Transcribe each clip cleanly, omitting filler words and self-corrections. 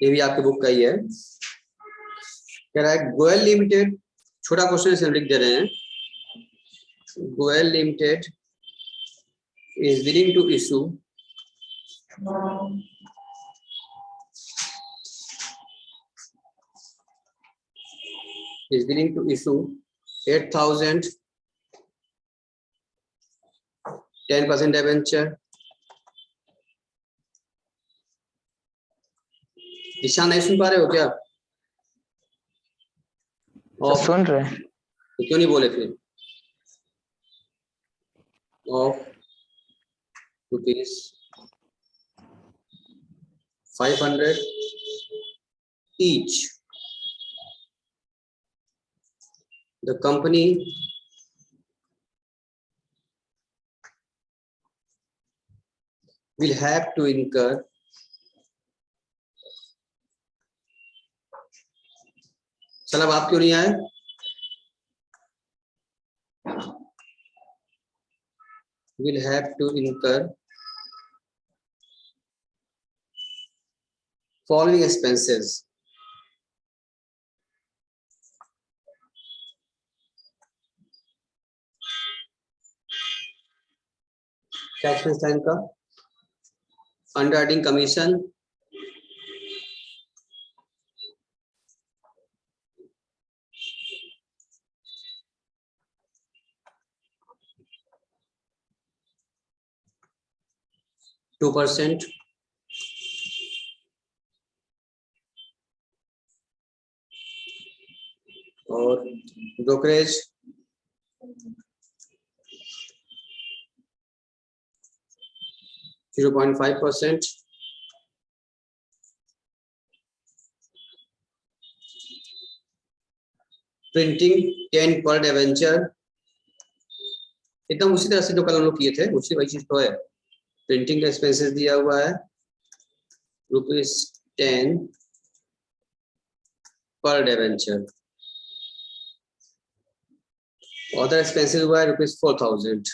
ये भी आपके बुक का ही है। कह रहा है गोयल लिमिटेड, छोटा क्वेश्चन से लिख दे रहे हैं, Goyal limited is willing to issue is willing to issue 8,000 10% debenture। Ishan नहीं सुन पा रहे हो क्या? सुन रहे हैं। तो क्यों नहीं बोले फिर? Of rupees 500 each, the company will have to incur चलो आप क्यों नहीं आए? will have to incur following expenses। क्या एक्सपेंस था इनका? अंडरराइटिंग कमीशन, टू %, और ब्रोकरेज 0.5%, प्रिंटिंग 10 पर डिवेंचर, एकदम उसी तरह से जो कल हम लोग किए थे उसी वही चीज तो है। प्रिंटिंग का एक्सपेंसेस दिया हुआ है ₹10 पर डिवेंचर, अदर एक्सपेंसेस हुआ है ₹4,000।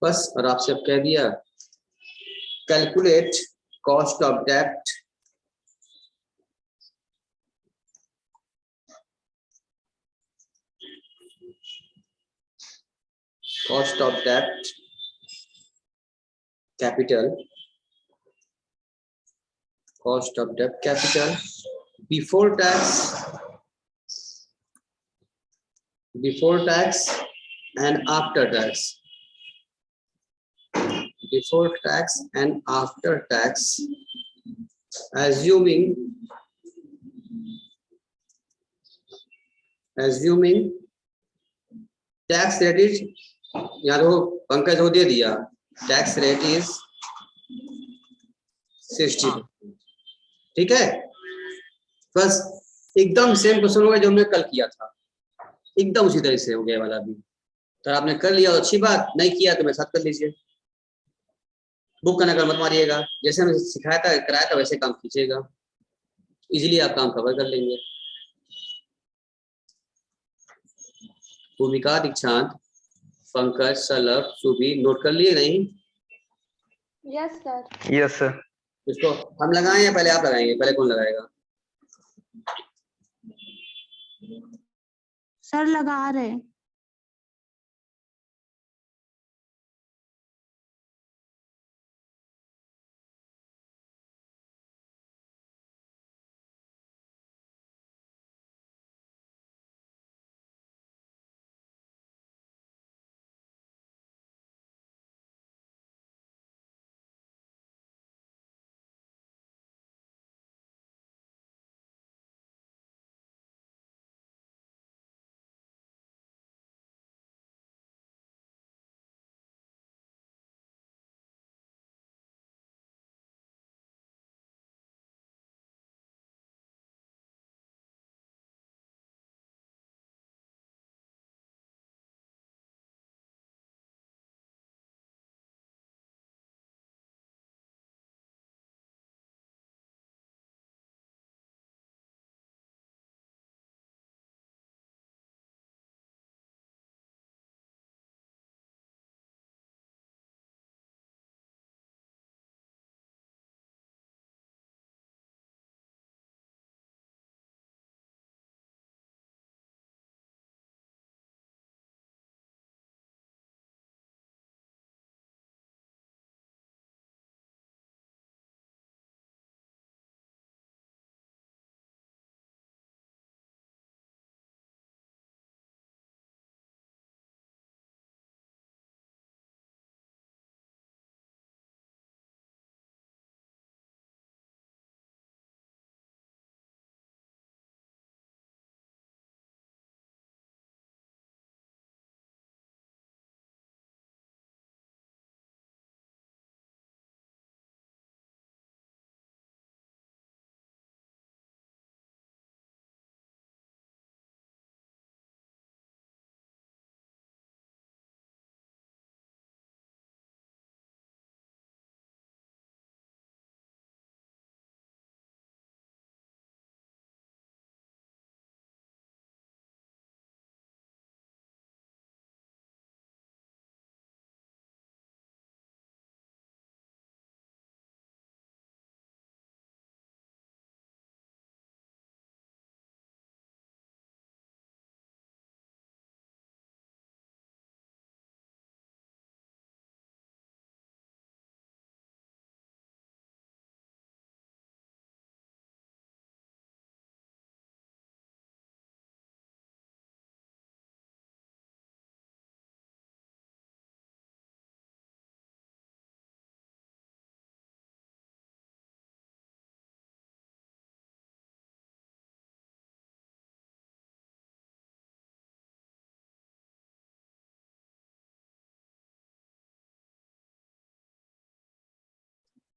बस, और आपसे अब कह दिया कैलकुलेट कॉस्ट ऑफ डेप्ट, cost of debt capital, cost of debt capital before tax and after tax, before tax and after tax, assuming tax rate is, यहाँ तो पंकज हो दे दिया, टैक्स रेट इज 60। ठीक है, बस एकदम सेम क्वेश्चन होगा जो हमने कल किया था, एकदम उसी तरह से हो गया वाला भी। तो आपने कर लिया तो अच्छी बात, नहीं किया तो मेरे साथ कर लीजिए। बुक का नकल मत मारिएगा, जैसे हमने सिखाया था कराया था वैसे काम कीजिएगा, इजीली आप काम कवर कर लेंगे। भूमिका, दीक्षांत, पंकज, सलभ, सुभी नोट कर लिए नहीं? Yes sir. Yes sir. इसको हम लगाएं या पहले आप लगाएंगे? पहले कौन लगाएगा? सर लगा रहे।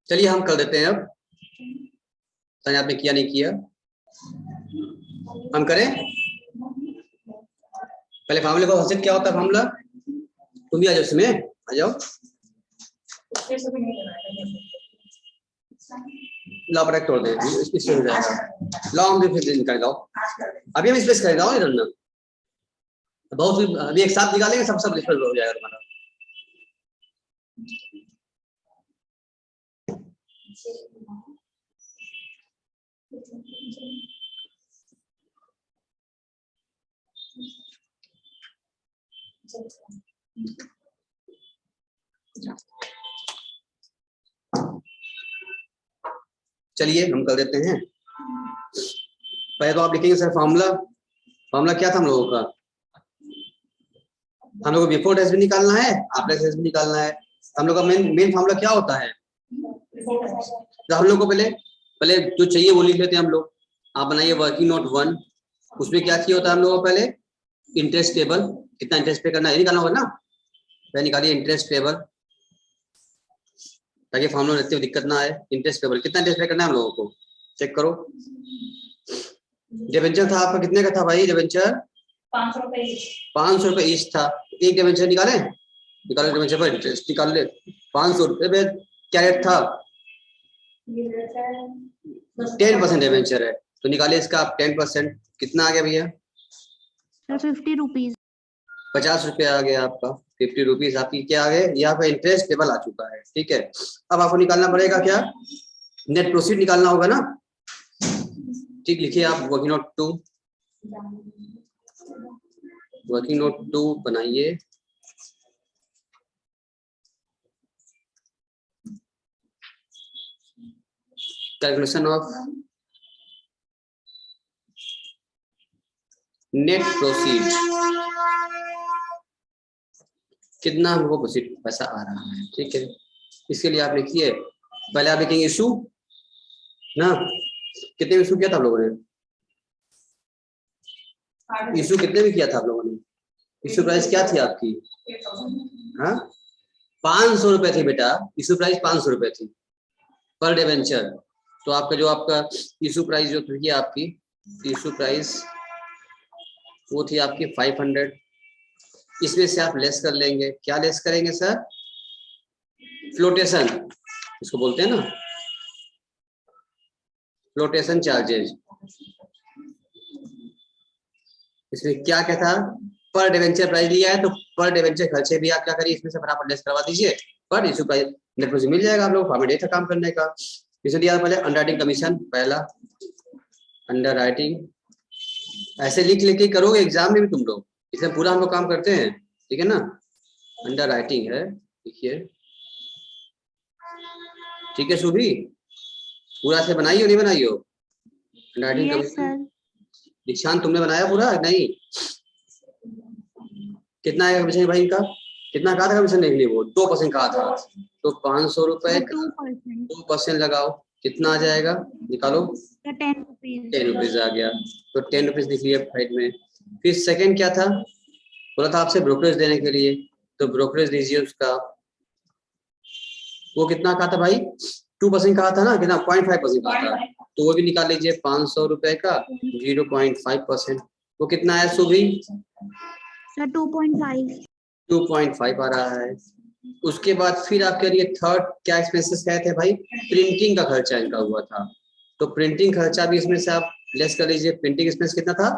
चलिए हम कर देते हैं अब, ताकि आपने किया नहीं किया, हम करें। पहले फार्मूले को हसीद क्या होता है फार्मूला, तुम भी आ जाओ इसमें, आ जाओ। लॉ ब्रेक तोड़ दें, इससे हो जाएगा। लॉ हम भी फिर निकाल दो, अभी हम स्पेस कर दो इधर ना, बहुत अभी एक साथ निकालेंगे, सब सब स्पेस हो जाएगा हमारा। चलिए हम कर देते हैं। पहले तो आप लिखेंगे सर फार्मूला, फार्मूला क्या था हम लोगों का, हम लोग को बिफोर टेस्ट भी निकालना है, आफ्टर टेस्ट भी निकालना है। हम लोग का मेन फार्मूला क्या होता है, तो हम लोग को पहले जो चाहिए वो लिख लेते हैं हम लोग। आप बनाइए वर्किंग नोट 1, उसमें क्या किया होता है हम लोगों को, पहले इंटरेस्ट टेबल, कितना इंटरेस्ट पे करना है ये निकालना होगा ना, पहले निकालिए इंटरेस्ट टेबल, ताकि फार्मूला रखते हुए दिक्कत ना आए। इंटरेस्ट टेबल कितना इंटरेस्ट पे करना है हम लोगों को, चेक करो। डिबेंचर था आपका कितने का था भाई, डिबेंचर 500 रुपए ईच था। एक डिबेंचर निकाले डिबेंचर पर इंटरेस्ट निकाल ले, 500 रुपए पे क्या रेट था, 10% डिबेंचर है, तो निकालिए इसका आप 10%, कितना आ गया भैया, 50 रुपीज, 50 रुपये आ गया आपका, 50 रुपीज आपकी क्या आ गए, यहाँ पे इंटरेस्ट टेबल आ चुका है। ठीक है, अब आपको निकालना पड़ेगा क्या, नेट प्रोसीड निकालना होगा ना। ठीक, लिखिए आप वर्किंग नोट 2, वर्किंग नोट 2 बनाइए। कैलकुलेशन ऑफ नेट प्रोसीड, कितना हमको प्रोसीड पैसा आ रहा है। ठीक है, इसके लिए आप लिखिए, पहले आप लिखेंगे इशू ना, कितने में इशू किया था आप लोगों ने, इशू कितने में किया था आप लोगों ने, इशू प्राइस क्या थी आपकी, हाँ 500 रुपए थी बेटा, इशू प्राइस 500 रुपए थी पर डिबेंचर। तो आपका जो आपका इशू प्राइस जो थी आपकी, इशू प्राइस वो थी आपकी 500, इसमें से आप लेस कर लेंगे, क्या लेस करेंगे सर, फ्लोटेशन इसको बोलते हैं ना, फ्लोटेशन चार्जेज। इसमें क्या क्या था, पर डिवेंचर प्राइस लिया है तो पर डिवेंचर खर्चे भी आप क्या करिए इसमें से फटाफट लेस करवा दीजिए, पर इशू प्राइस नेट प्रोसीड मिल जाएगा आप लोग, फॉर्मेट ये था काम करने का। इसलिए पहले अंडरराइटिंग कमीशन, पहला अंडरराइटिंग, ऐसे लिख लेके करोगे एग्जाम में भी तुम लोग, इसमें पूरा हम लोग काम करते हैं। ठीक है ना, अंडरराइटिंग है, देखिए ठीक है सुभी, पूरा से बनाई हो नहीं बनाई हो अंडरराइटिंग कमीशन, दीक्षांत तुमने बनाया पूरा नहीं, कितना आएगा कमीशन भाई इनका, कितना कहा था कमीशन देखने, वो 2% कहा था, तो 500 रुपए 2% लगाओ, कितना आ जाएगा निकालो, 10 रुपीज आ गया, तो 10 रुपीज लिख लिया साइड में। फिर सेकंड क्या था, बोला था आपसे ब्रोकरेज देने के लिए, तो ब्रोकरेज दीजिए उसका, वो कितना कहा था भाई, 2% कहा था ना, कितना 0.5% कहा था, तो वो भी निकाल लीजिए 500 रुपए का 0.5%, वो कितना है सुभी, 2.5 आ रहा है। उसके बाद फिर आपके लिए थर्ड क्या एक्सपेंसेस कहे थे भाई, प्रिंटिंग का खर्चा इनका हुआ था, तो प्रिंटिंग खर्चा भी इसमें से आप लेस कर लीजिए, प्रिंटिंग एक्सपेंस कितना था,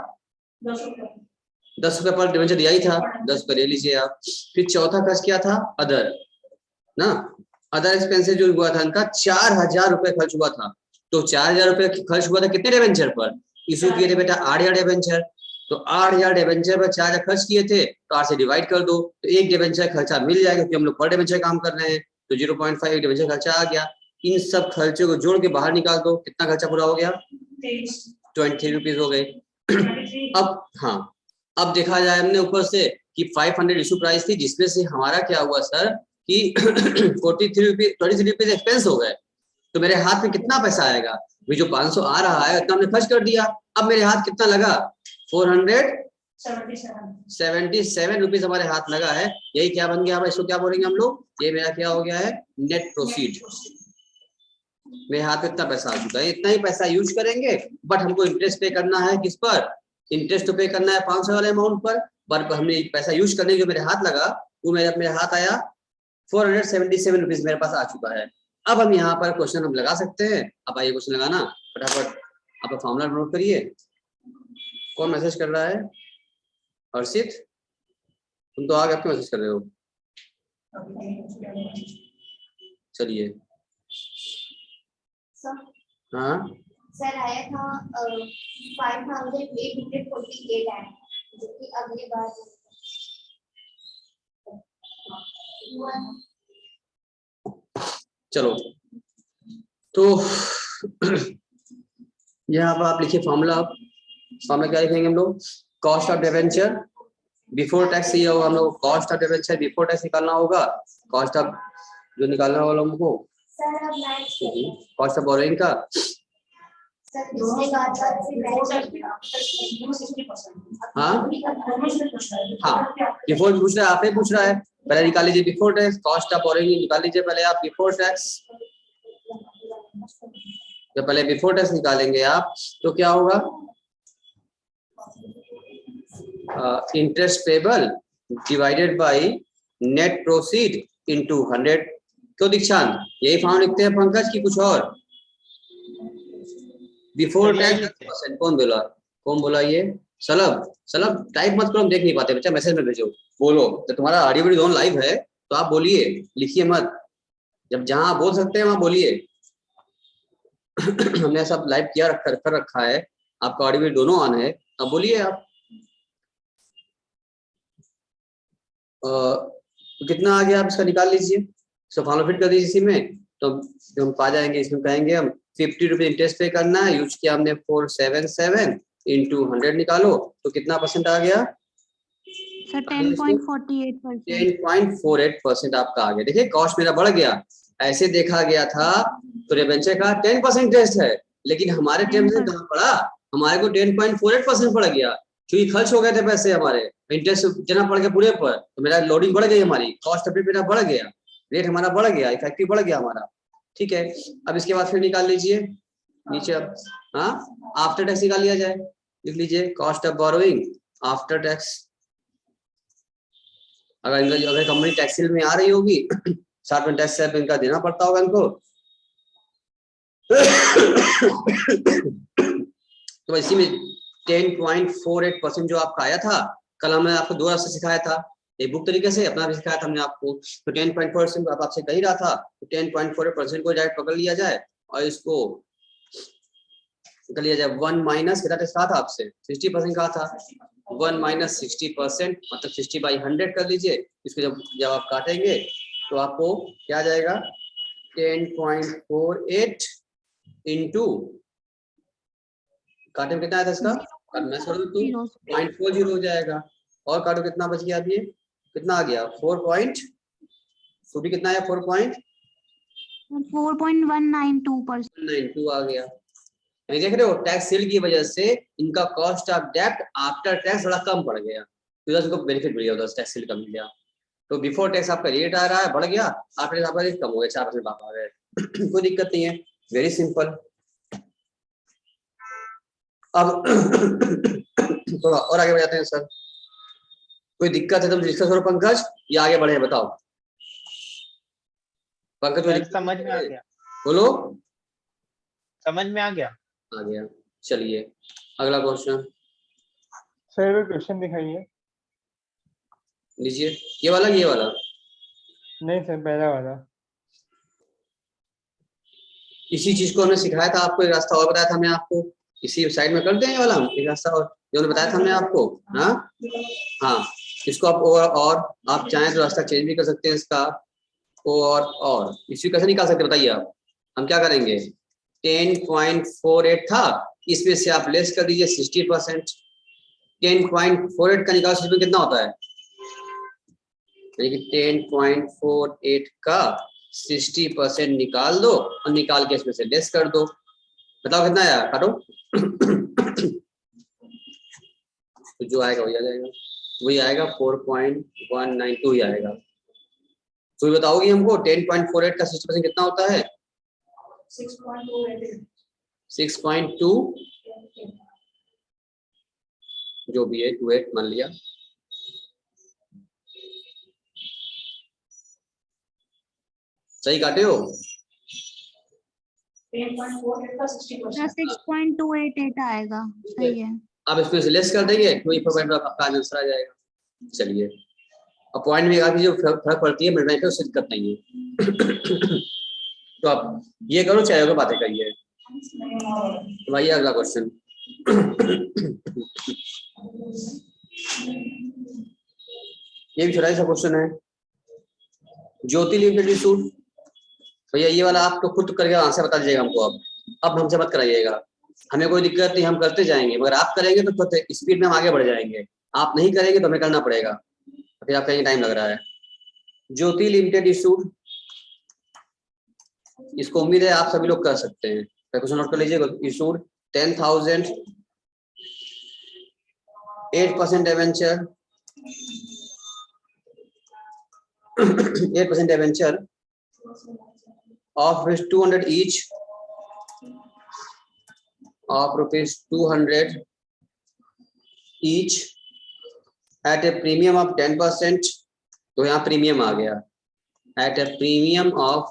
10 रुपए पर डिवेंचर दिया ही था, 10 रुपए ले लीजिए आप। फिर चौथा खर्च क्या था, अदर ना, अदर एक्सपेंसेस जो हुआ था इनका 4000 रुपए खर्च हुआ था, तो 4000 रुपए खर्च हुआ था कितने डिवेंचर पर, इशू किए थे बेटा 8000 डिवेंचर, तो 8000 डिवेंचर पर 4000 खर्च किए थे, तो 8 से डिवाइड कर दो, तो एक डिवेंचर खर्चा मिल जाएगा, क्योंकि हम लोग पर डिवेंचर काम कर रहे हैं, तो 0.5 एक डिवेंचर खर्चा आ गया। इन सब खर्चों को जोड़ के बाहर निकाल दो, कितना खर्चा पूरा हो गया, 23 रुपीज हो गए। अब हाँ, अब देखा जाए हमने ऊपर से कि 500 इशू प्राइस थी, जिसमें से हमारा क्या हुआ सर कि 23 रुपीज एक्सपेंस हो गए, तो मेरे हाथ में कितना पैसा आएगा, जो 500 आ रहा है उतना हमने खर्च कर दिया, अब मेरे हाथ कितना लगा, 477 रुपीज हमारे हाथ लगा है, यही क्या बन गया, इसको क्या बोलेंगे हम लोग, ये मेरा क्या हो गया है, नेट प्रोसीड। मेरे हाथ में इतना पैसा आ चुका है, इतना ही पैसा यूज करेंगे, बट हमको इंटरेस्ट पे करना है किस पर, इंटरेस्ट तो पे करना है 500 वाले अमाउंट पर, बट हमने पैसा यूज करने जो मेरे हाथ लगा वो मेरे हाथ आया 477 रुपीज मेरे पास आ चुका है। अब हम यहाँ पर क्वेश्चन हम लगा सकते हैं। अब आइए क्वेश्चन लगाना फटाफट, आप फॉर्मूला नोट करिए। कौन मैसेज कर रहा है? हर्षित, तुम तो आगे आपके मैसेज कर रहे हो। चलिए हाँ सर आया था 5848 है जो कि अगली बार चलो तो यहाँ पर आप लिखिए फॉर्मूला क्या लिखेंगे हम लोग? Cost of debenture before tax, ये होगा हम लोग cost of debenture before tax निकालना होगा। कॉस्ट ऑफ जो निकालना होगा हमको, सर अब नेक्स्ट कॉस्ट ऑफ बोरोइंग का सर पिछले बार हाँ बिफोर पूछ रहा है, आप ही पूछ रहा है, पहले निकाल लीजिए before tax, cost of borrowing निकाल लीजिए पहले आप बिफोर टैक्स। जब पहले बिफोर टैक्स निकालेंगे आप तो क्या होगा, interest payable divided by net proceed into 100। क्यों दीक्षांत, यही फॉर्म लिखते हैं पंकज की कुछ और? बिफोर टैक्स कौन बोला ये? सलब टाइप मत करो, हम देख नहीं पाते बच्चा, मैसेज में भेजो, बोलो। तो तुम्हारा ऑडियो वीडियो दोनों लाइव है तो आप बोलिए, लिखिए मत, जब जहां आप बोल सकते हैं वहां बोलिए। हमने सब लाइव किया कर रखा है, आपका ऑडियो वीडियो दोनों ऑन है, अब बोलिए आप। कितना आ गया आप इसका निकाल लीजिए, इसको फॉलो फिट कर दीजिए इसी में, तो हम पा जाएंगे। इसमें कहेंगे हम 50 रुपये इंटरेस्ट पे करना है, यूज किया हमने 477 इंटू 100 निकालो तो कितना परसेंट आ गया सर 10.48%। 10.48% आपका आ गया। देखिए कॉस्ट मेरा बढ़ गया, ऐसे देखा गया था तो डिबेंचर का 10% इंटरेस्ट है, लेकिन हमारे टेम से कहाँ पड़ा, हमारे को 10.48% पड़ गया, क्योंकि खर्च हो गए थे पैसे हमारे, इंटरेस्ट देना पड़ गया पूरे पर, तो मेरा लोडिंग बढ़ गई, हमारी कॉस्ट ऑफ मेरा बढ़ गया, रेट हमारा बढ़ गया, इफेक्टिव बढ़ गया हमारा। ठीक है, अब इसके बाद फिर निकाल लीजिए नीचे, अब हाँ आफ्टर टैक्स निकाल लिया जाए, लिख लीजिए cost of borrowing after tax. अगर कंपनी टैक्सेबल में आ रही होगी साथ में टैक्स इनका देना पड़ता होगा इनको, तो इसी में 10.48% जो आपका आया था, कल हमने आपको दो रास्ते सिखाया था, एक बुक तरीके से अपना भी सिखाया था हमने आपको, तो 10.4% आपसे कही रहा था, तो 10.48% को डायरेक्ट पकड़ लिया जाए और इसको कर लिया जाए 1 माइनस कितना टेस्ट कहा था आपसे, 60% कहा था, 1 माइनस 60% मतलब 60/100 कर लीजिए। इसको जब आप काटेंगे तो आपको क्या आ जाएगा 10.48 इंटू काटे में कितना आया था इसका, मैं छोड़ दूं 0.40 हो जाएगा, और काटो कितना बच गया, अभी कितना आ गया 4.2 कितना आया 4.192% आ गया। नहीं देख रहे हो, टैक्स सेल की वजह से इनका कॉस्ट ऑफ डेब्ट आफ्टर टैक्स थोड़ा कम पड़ गया, तो इनको बेनिफिट मिल गया, उधर टैक्स सेल कम मिल गया। तो बिफोर टैक्स आपका रेट आ रहा है बढ़ गया, आफ्टर टैक्स आपका रेट कम हो गया, 4% बात आ गए। कोई दिक्कत नहीं है, वेरी सिंपल। अब थोड़ा और आगे बढ़ जाते हैं सर, कोई दिक्कत है तो डिस्कस करो पंकज, या आगे बढ़े बताओ पंकज। समझ में आ गया, बोलो समझ में आ गया। आ गया, चलिए अगला क्वेश्चन सर क्वेश्चन दिखाइए। लीजिए, ये वाला ये वाला नहीं सर पहला वाला। इसी चीज को हमने सिखाया था आपको, एक रास्ता और बताया था हमने आपको, इसी साइड में करते हैं ये वाला हम, एक रास्ता और जो हमने बताया था हमने आपको। हाँ इसको आप और आप चाहें तो रास्ता चेंज भी कर सकते हैं इसका, और इसी कैसे निकाल सकते हैं बताइए आप। हम क्या करेंगे 10.48 था, इसमें से आप लेस कर दीजिए 60%, 10.48 का निकाल सकते कितना होता है, यानी कि 10.48 का 60% निकाल दो और निकाल के इसमें से लेस कर दो, बताओ कितना आया, काटो। तो जो आएगा वही आ जाएगा, वही आएगा 4.192 ही आएगा। तो बताओगी हमको 10.48 का 60% कितना होता है, 6.2 जो भी है 28 मान लिया। सही काटे हो? सर 6.288 आएगा, सही है। अब इसमें से लेस कर देंगे तो ये पॉइंट आपका आंसर आ जाएगा। चलिए अब पॉइंट में काफी जो फर्क पड़ती है मिल पे उससे दिक्कत नहीं है। तो आप ये करो चाहे होगा बातें करिए। तो भाई अगला क्वेश्चन। ये भी छोटा सा क्वेश्चन है। ज्योति लिमिटेड सूट भैया ये वाला आप तो खुद करके आंसर बता दीजिएगा हमको। अब हमसे मत कराइएगा, हमें कोई दिक्कत नहीं, हम करते जाएंगे, मगर आप करेंगे तो स्पीड में हम आगे बढ़ जाएंगे। आप नहीं करेंगे तो हमें करना पड़ेगा, फिर आप कहेंगे टाइम लग रहा है। ज्योति लिमिटेड इशूड, इसको उम्मीद है आप सभी लोग कर सकते हैं। क्वेश्चन नोट कर लीजिएगा। Issued 10,000 8% debenture 8% debenture of rupees 200 each of rupees 200 each at a premium of 10%। तो यहाँ प्रीमियम आ गया at a premium of,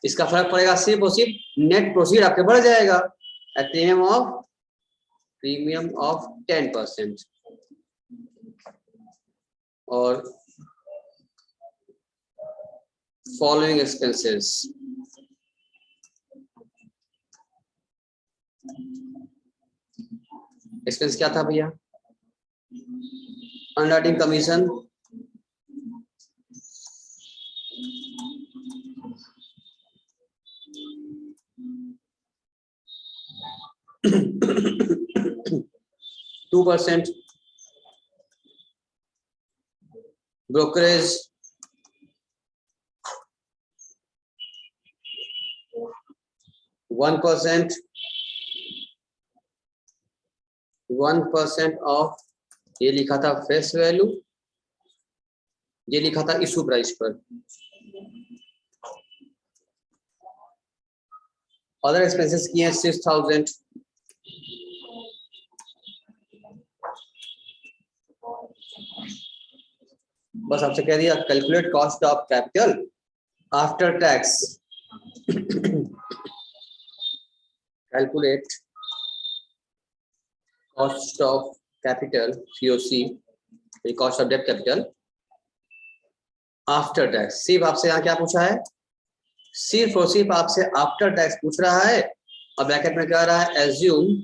इसका फर्क पड़ेगा सिर्फ और सिर्फ नेट प्रोसीड आपके बढ़ जाएगा at premium of 10%। और फॉलोइंग एक्सपेंसेस, एक्सपेंस क्या था भैया? अंडरराइटिंग कमीशन, %2, ब्रोकरेज 1%, 1% ऑफ, ये लिखा था फेस वैल्यू, ये लिखा था इशू प्राइस पर। अदर एक्सपेंसेस किए हैं 6,000। बस आपसे कह दिया calculate cost of capital after tax. Calculate cost of capital COC, cost of debt capital after tax. सिर्फ आपसे यहाँ क्या पूछा है? सिर्फ और सिर्फ आपसे आफ्टर टैक्स पूछ रहा है और ब्रैकेट में कह रहा है एज्यूम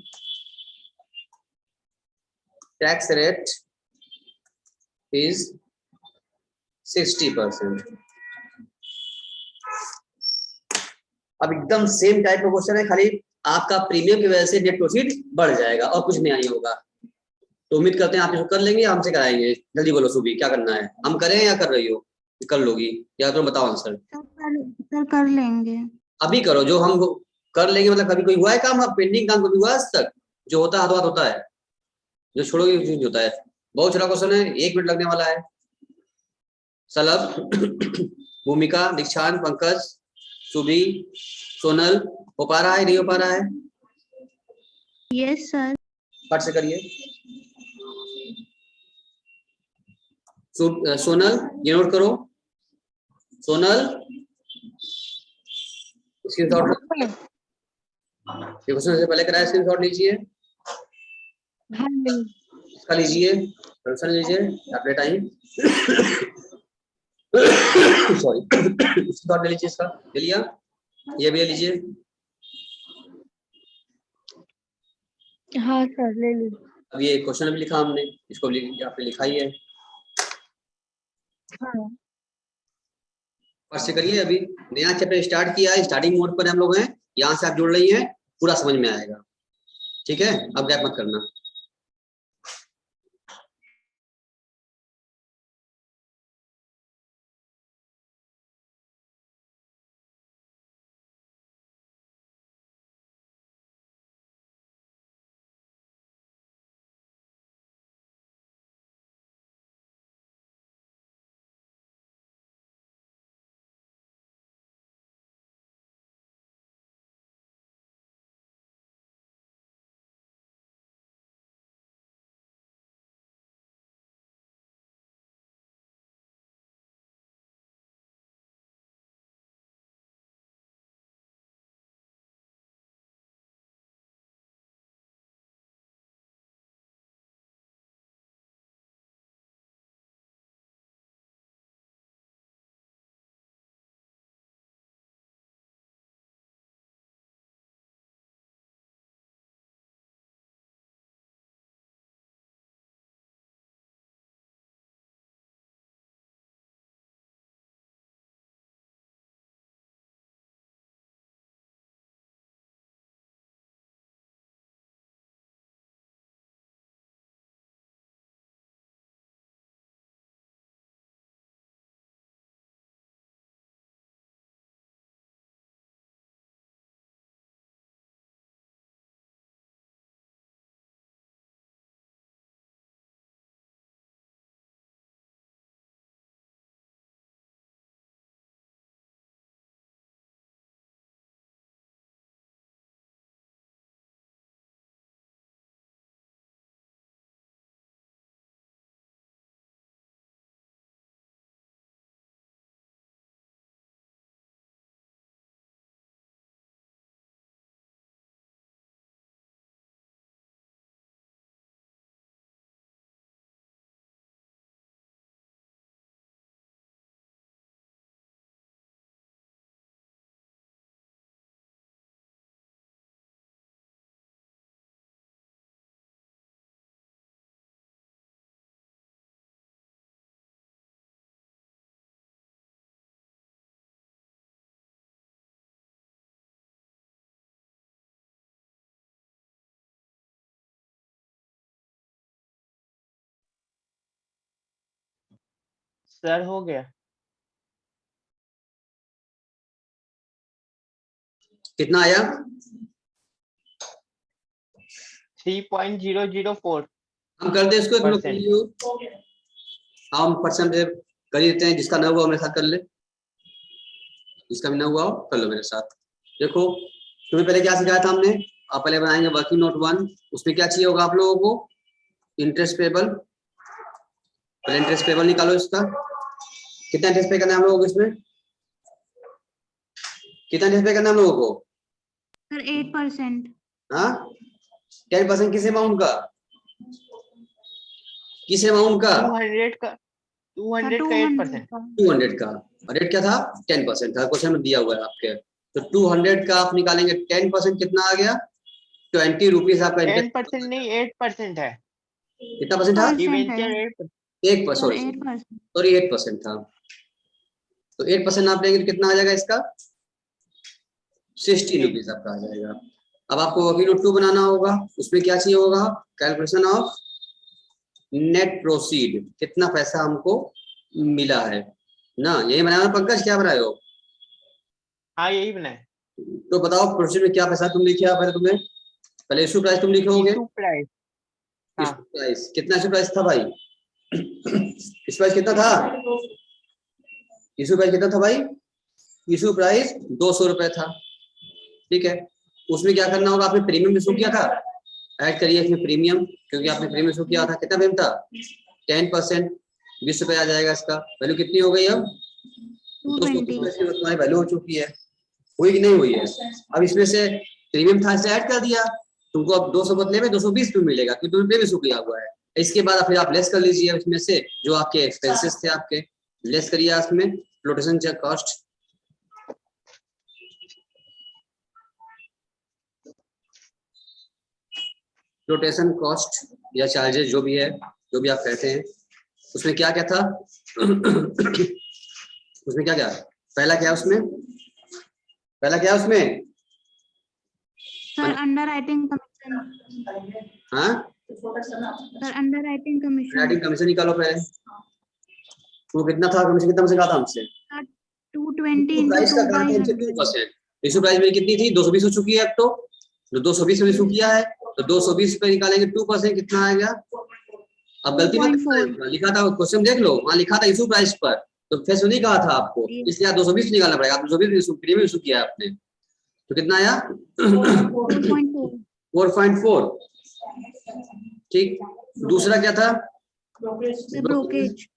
टैक्स रेट इज 60%। अब एकदम सेम टाइप का क्वेश्चन है, खाली आपका प्रीमियम की वजह से नेट प्रोफिट बढ़ जाएगा और कुछ नहीं होगा। तो उम्मीद करते हैं आप इसको कर लेंगे, हमसे कराएंगे। जल्दी बोलो सुबी, क्या करना है? हम करें या कर रही हो? कर लोगी या तो बताओ आंसर। सर कर लेंगे। अभी करो, जो हम कर लेंगे मतलब कभी कोई हुआ है काम, पेंडिंग काम कभी हुआ है आज तक? जो होता है हाथ होता है, जो छोड़ोगे नहीं होता है। बहुत छोटा क्वेश्चन है, 1 मिनट लगने वाला है। सलभ, भूमिका, दीक्षांत, पंकज, सुबी, सोनल, हो पा रहा है नहीं हो पा रहा है? Yes sir. फट से करिए। सोनल ये नोट करो। सोनल स्क्रीनशॉट, ये क्वेश्चन से पहले कराया, स्क्रीनशॉट लीजिए। इसका लीजिए, सॉल्यूशन लीजिए, टैबलेट आई। सॉरी, स्क्रीनशॉट ले लीजिए, इसका ले लिया, ये भी ले लीजिए। हाँ सर ले ली। अब ये क्वेश्चन भी लिखा हमने, इसको आपने लिखा ही है। हाँ। फर्स्ट से करिए। अभी नया चैप्टर स्टार्ट किया है, स्टार्टिंग मोड पर हम लोग हैं, यहाँ से आप जुड़ रही हैं, पूरा समझ में आएगा। ठीक है, अब गैप मत करना। सर हो गया। कितना आया? 3.004 हम कर दे इसको, एक लोग कर परसेंट। लियो। हम परसेंटेज कर ही देते हैं, जिसका ना हुआ मेरे साथ कर ले, जिसका भी ना हुआ हो कर लो मेरे साथ। देखो तुम्हें पहले क्या सिखाया था हमने, आप पहले बनाएंगे वर्किंग नोट 1, उसमें क्या चाहिए होगा आप लोगों को, इंटरेस्ट पेबल। पहले इंटरेस्ट पेबल निकालो इसका, कितना इंटरेस्ट पे करना है हम लोगों को इसमें, कितना इंटरेस्ट पे करना है हम लोगों को? सर 8%। हाँ 10% किस अमाउंट का, किस अमाउंट का? 200 का, 200 का 8%। 200 का, और रेट क्या था? 10% था, क्वेश्चन में दिया हुआ है आपके। तो 200 का आप निकालेंगे 10%, कितना आ गया? 20 रुपीज आपका इंटरेस्ट। 10% नहीं 8% है। कितना परसेंट था? डिवेंचर 8%। 1%, सॉरी 8%। सॉरी 8% था। तो 8% आप लेंगे तो कितना आ जाएगा इसका? 16 रुपीज आपका आ जाएगा। अब आपको वर्किंग नोट 2 बनाना होगा, उसमें क्या चाहिए होगा? कैलकुलेशन ऑफ नेट प्रोसीड, कितना पैसा हमको मिला है ना, यही बनाया पंकज, क्या बनाए हो? हाँ यही बनाए। तो बताओ प्रोसीड में क्या पैसा तुम लिखे, पहले तुम्हें पहले इशू प्राइस तुम लिखोगे। Issue price. हाँ। इशू प्राइस कितना, इशू प्राइस था भाई? इशू प्राइस कितना था? इशू प्राइस कितना था भाई? इशू प्राइस 200 रुपए था, ठीक है। उसमें क्या करना होगा, आपने प्रीमियम इशू किया था, ऐड करिए इसमें प्रीमियम, क्योंकि आपने प्रीमियम इशू किया था। कितना प्रीमियम था? 10%, 20 रुपए आ जाएगा। इसका वैल्यू कितनी हो गई अब? 220। तुम्हारी वैल्यू हो चुकी है, हुई कि नहीं हुई है? अब इसमें से प्रीमियम था, इसे ऐड कर दिया, तुमको अब 200 बदले में 220 में मिलेगा, क्योंकि तुमने प्रीमियम इशू किया हुआ है। इसके बाद फिर आप लेस कर लीजिए उसमें से जो आपके एक्सपेंसेस थे, आपके लेस करिए उसमें flotation check cost. Flotation cost या चार्जेस जो भी है, जो भी आप कहते हैं, उसमें क्या क्या था? उसमें क्या क्या, पहला क्या उसमें, पहला क्या उसमें? Sir underwriting commission. हाँ sir underwriting commission writing commission निकालो पहले, वो कितना था कमीशन, कितना हमसे कहा था हमसे? 220 प्राइस का कहा था हमसे 2/100। 2%। इशू प्राइस मेरी कितनी थी? 220 हो चुकी है अब तो, जो 220 में इशू किया है, तो 220 पे निकालेंगे 2%, कितना आएगा? अब गलती मत 2.4। करना, लिखा था क्वेश्चन देख लो, वहां लिखा था इशू प्राइस पर, तो फेस नहीं कहा था आपको, इसलिए 220 निकालना पड़ेगा। 220 प्रीमियम इशू किया है आपने, तो कितना आया? 4.4, ठीक। दूसरा क्या था? ब्रोकेज।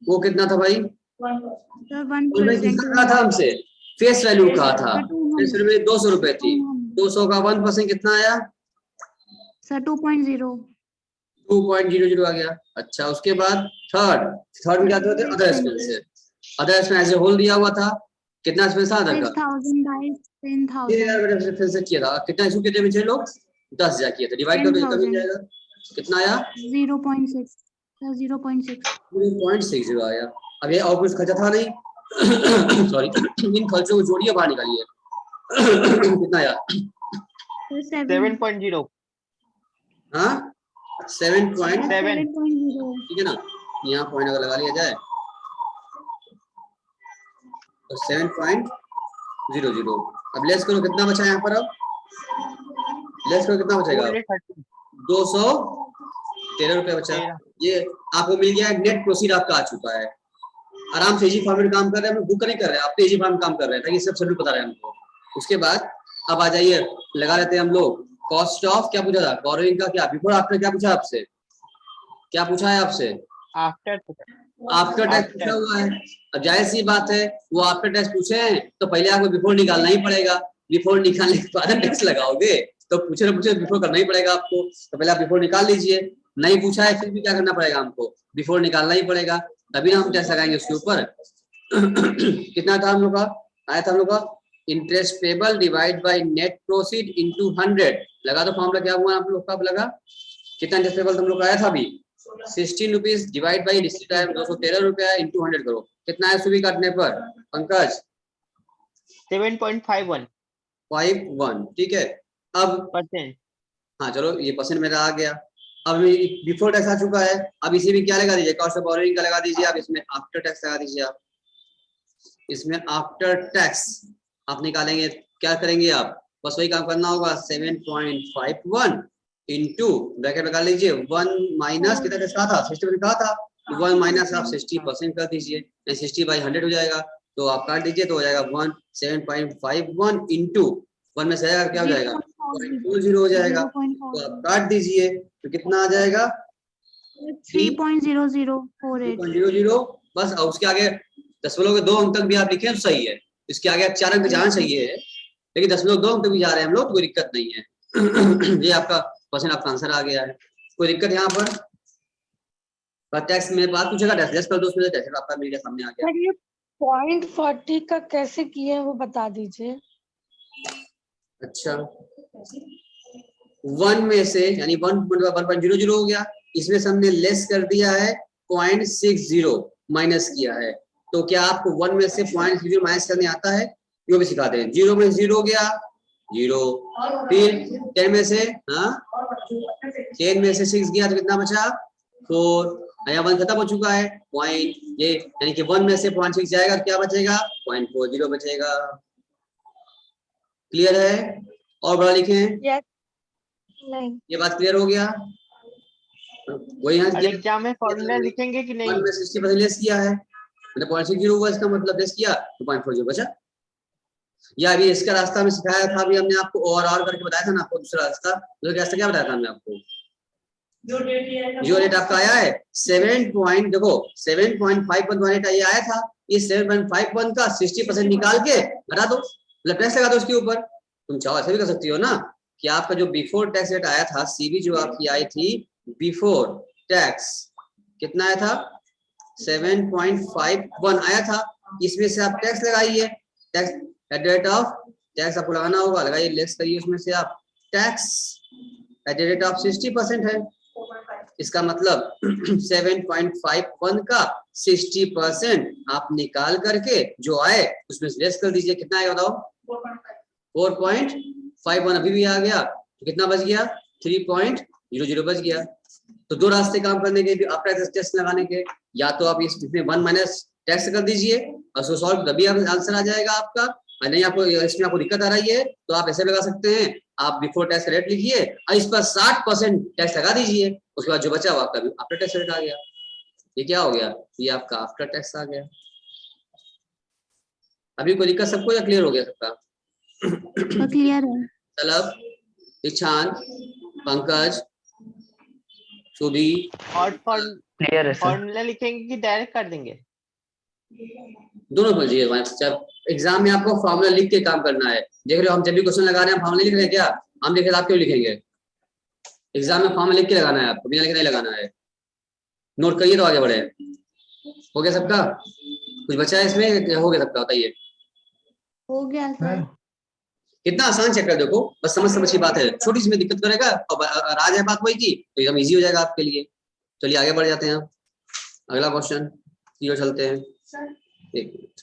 वो कितना था भाई? सर उन्होंने 1%। कितना कहा था हमसे? फेस वैल्यू कहा था, फेस वैल्यू 200 रुपए थी, 200 का 1% कितना आया? सर 2.0। 2.00 आ गया। अच्छा उसके बाद थर्ड में क्या थे? Other expenses. अदर एक्सपेंस होल दिया हुआ था, कितना एक्सपेंस था अदर का? 6,000 बाय 10,000। 10,000 फिर से किया था। कितना इशू किए थे मुझे लोग? 10,000 किए थे, डिवाइड कर दो कितना मिल जाएगा? कितना आया? 0.6। सर 0.6। 0.60 आया। अब ये और कुछ खर्चा था नहीं। सॉरी, इन खर्चों को जोड़िए, बाहर निकालिए। कितना आया? 7.0। हाँ 7.0, 7। ठीक है ना, यहाँ पॉइंट अगर लगा लिया जाए तो 7.00। अब लेस करो, कितना बचा यहाँ पर? अब लेस करो, कितना बचेगा? 213 रुपए बचा। ये आपको मिल गया, नेट प्रोसीड आपका आ चुका है। आराम से इजी फॉर्मेट काम कर रहे हैं, हम बुक नहीं कर रहे हैं, आप तो इजी फॉर्मेट काम कर रहे हैं, ताकि सब सभी पता रहे हमको। उसके बाद अब आ जाइए, लगा लेते हैं हम लोग कॉस्ट ऑफ, क्या पूछा था? बोरोइंग का क्या बिफोर आफ्टर, क्या पूछा आपसे? क्या पूछा है आपसे? आफ्टर टैक्स पूछा हुआ है। अब जाहिर सी बात है, वो आफ्टर टैक्स पूछे हैं तो पहले आपको बिफोर निकालना ही पड़ेगा। बिफोर निकालने के बाद टैक्स लगाओगे, तो पूछे ना पूछे बिफोर करना ही पड़ेगा आपको, तो पहले आप बिफोर निकाल लीजिए। नहीं पूछा है फिर भी क्या करना पड़ेगा हमको? बिफोर निकालना ही पड़ेगा, तभी ना हम टैक्स लगाएंगे उसके ऊपर। कितना था हम लोग का? आया था हम लोग का interest payable divide by net proceed into 100। लगा दो फॉर्मूला, क्या हुआ आप लोग का? लगा कितना इंटरेस्ट पेबल हम लोग का आया था अभी? 16 rupees divide by receipt time 213 रुपया इंटू 100 करो, कितना है सुबह काटने पर पंकज? 7.51%। 51, ठीक है। अब हाँ चलो, ये परसेंट मेरा आ गया। अब बिफोर टैक्स आ चुका है, अब इसी में क्या लगा दीजिए, कॉस्ट ऑफ बोरोइंग का लगा दीजिए, आप इसमें आफ्टर टैक्स लगा दीजिए। आप इसमें आफ्टर टैक्स आप निकालेंगे, क्या करेंगे आप, बस वही काम करना होगा, 7.51 इंटू ब्रैकेट लगा लीजिए, 1 माइनस कितना कहा था, 60% कहा था, 1 माइनस आप 60% कर दीजिए, 60/100 हो जाएगा, तो आप काट दीजिए तो हो जाएगा 7.51 इंटू 1 में से आएगा क्या हो जाएगा, 0.40 हो जाएगा, तो आप काट दीजिए तो कितना आ जाएगा 3.0048। 3.00, बस। और उसके आगे दशमलव के 2 अंक तक भी आप लिखें तो सही है, इसके आगे 4 अंक जाना चाहिए है, लेकिन दशमलव 2 अंक तक भी जा रहे हैं हम लोग तो कोई दिक्कत नहीं है। ये आपका क्वेश्चन, आपका आंसर आ गया है, कोई दिक्कत यहाँ पर। टैक्स में बात पूछेगा, टैक्स कर दो, उसमें टैक्स आपका मिल गया, सामने आ गया। सर ये 0.40 का कैसे किए हैं वो बता दीजिए। अच्छा, 1 में से यानी 1.00 हो गया, इसमें से हमने लेस कर दिया है 0.60 माइनस किया है, तो क्या आपको 1 में से 0.60 माइनस करने आता है, वो भी सिखाते हैं। 0 में 0 हो गया 0, फिर 10 में से 10 में से 6 गया तो कितना बचा 4, यहाँ 1 खत्म हो चुका है, पॉइंट ये यानी कि 1 में से 0.6 जाएगा तो क्या बचेगा 0.40 बचेगा। क्लियर है? और बड़ा लिखें, यस नहीं ये बात क्लियर हो गया। वही यहाँ एग्जाम में फॉर्मूला लिखेंगे कि नहीं? 1 में 60% लेस किया है, मतलब 0.60 हुआ, इसका मतलब लेस किया तो 0.40 बचा। या अभी इसका रास्ता में सिखाया था, अभी हमने आपको और करके बताया था ना आपको, दूसरा रास्ता, तो रास्ता क्या बताया था हमने आपको, जो रेट आपका आया है 7 देखो 7.51 रेट ये आया था, इस 7.51 का 60% निकाल के घटा दो, मतलब टैक्स लगा दो उसके ऊपर। तुम चाहो ऐसे भी कर सकती हो ना, कि आपका जो बिफोर टैक्स रेट आया था, सीबी जो आपकी आई थी बिफोर टैक्स, कितना आया था 7.51 आया था, इसमें से आप टैक्स लगाइए, tax at the rate of tax आपको लगाना होगा, लगाइए, लेस करिए उसमें से आप tax at the rate of 60% है, इसका मतलब 7.51 का 60% आप निकाल करके जो आए उसमें से लेस कर दीजिए, कितना आएगा बताओ 4.51, अभी भी आ गया तो कितना बच गया 3.00 बच गया। तो दो रास्ते काम करने के, आफ्टर टैक्स लगाने के, या तो आप इसमें 1 माइनस टैक्स कर दीजिए और उसको सॉल्व, तभी आंसर आ जाएगा आपका, और नहीं आपको इसमें आपको दिक्कत आ रही है तो आप ऐसे लगा सकते हैं, आप बिफोर टैक्स का रेट लिखिए और इस पर 60% टैक्स लगा दीजिए, उसके बाद जो बचा वो आपका आफ्टर टैक्स रेट आ गया। ये क्या हो गया, ये आपका आफ्टर टैक्स आ गया। अभी कोई दिक्कत सबको या क्लियर हो गया सबका? क्लियर है। तलब, दीक्षांत, पंकज, सुभी, और क्लियर है सर। फॉर्मूला लिखेंगे कि डायरेक्ट कर देंगे? दोनों बोलिए। जब एग्जाम में आपको फॉर्मूला लिख के काम करना है, देख रहे हो हम जब भी क्वेश्चन लगा रहे हैं फॉर्मूला लिख रहे हैं क्या, हम लिख रहे हैं, आप क्यों लिखेंगे? एग्जाम में फॉर्मूला लिख के लगाना है आपको, बिना लिखे नहीं लगाना है। नोट करिए तो आगे बढ़े। हो गया सबका? कुछ बचा है इसमें, हो गया सबका? बताइए। हो गया सर। कितना आसान चैप्टर, देखो बस समझ की बात है, छोटी सी में दिक्कत करेगा और आ जाए बात वही की तो एकदम इजी हो जाएगा आपके लिए। चलिए आगे बढ़ जाते हैं, अगला क्वेश्चन की ओर चलते हैं। एक मिनट।